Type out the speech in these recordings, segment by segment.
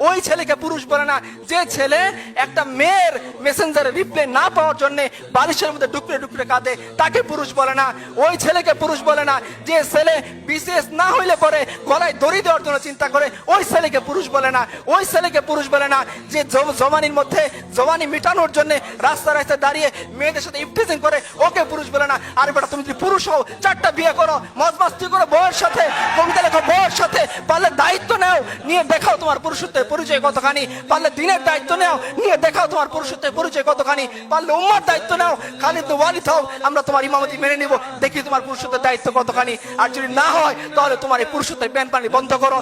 ওই ছেলেকে পুরুষ বলে না। যে ছেলে একটা মেয়ের মেসেঞ্জারে রিপ্লাই না পাওয়ার জন্য বালিশের মধ্যে ডুকরে ডুকরে কাঁদে, তাকে পুরুষ বলে না। ওই ছেলেকে পুরুষ বলে না। যে ছেলে বিশেষ না হইলে পরে গলায় দড়ি দেওয়ার জন্য চিন্তা করে, ওই ছেলেকে পুরুষ বলে না। ওই ছেলেকে পুরুষ বলে না। যে জওয়ানির মধ্যে জওয়ানি মিটানোর জন্য রাস্তায় রাস্তায় দাঁড়িয়ে মেয়েদের সাথে ইফটিজিং করে, ওকে পুরুষ বলে না। আর বেটা, তুমি যদি পুরুষ হও, 4টা বিয়ে করো, মজ মাস্তি করো বউয়ের সাথে, কবিতা লেখো বউয়ের সাথে, পারলে দায়িত্ব নাও, নিয়ে দেখাও তোমার পুরুষত্বের পরিচয় কতখানি। পারলে দিনের দায়িত্ব নাও, নিয়ে দেখাও তোমার পুরুষত্বের পরিচয় কতখানি। পারলে উম্মার দায়িত্ব নাও, খালিদ ওয়ালিদ হও, আমরা তোমার ইমামতি মেনে নিব, দেখি তোমার পুরুষত্বের দায়িত্ব কতখানি। আর যদি না হয়, তাহলে তোমার এই পুরুষত্বের প্যান পানি বন্ধ করো।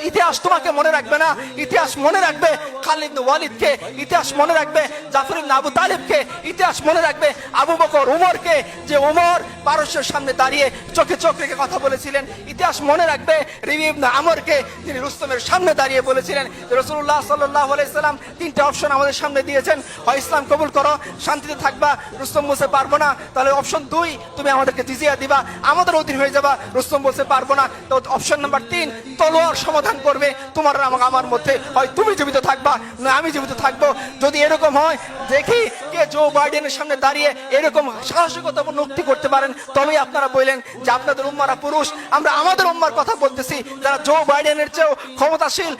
ইতিহাস তোমাকে মনে রাখবে না। ইতিহাস মনে রাখবে খালিদ ওয়ালিদকে, ইতিহাস মনে রাখবে জাফর ইবনে আবু তালিবকে, ইতিহাস মনে রাখবে আবু বকর উমরকে, যে উমর পারস্যের সামনে দাঁড়িয়ে চোখে চোখ রেখে কথা বলেছিলেন। ইতিহাস মনে রাখবে রবি ইবনে আমরকে, যিনি রুস্তমের সামনে দাঁড়িয়ে বলেছিলেন রাসূলুল্লাহ সাল্লাল্লাহু আলাইহি সাল্লাম 3টা অপশন আমাদের সামনে দিয়েছেন, হয় ইসলাম কবুল করো, শান্তিতে থাকবা, রুস্তম বলতে পারবো না, তাহলে অপশন 2 তুমি আমাদেরকে জিজিয়া দিবা, আমাদের অধীন হয়ে যাবা, রুস্তম বলতে পারবো না, তো অপশন নাম্বার 3 তলোয়ার সমাধান করবে তোমার আমার মধ্যে, হয় তুমি জীবিত থাকবা না আমি জীবিত থাকবো। যদি এরকম হয়, দেখি কে জো বাইডেনের সামনে দাঁড়িয়ে এরকম সাহসিকতা উক্তি করতে পারেন, তবেই আপনারা বললেন যে আপনাদের উম্মারা পুরুষ। আমরা আমাদের উম্মার কথা বলতেছি, যারা জো বাইডেনের চেয়েও ক্ষমতাশীল,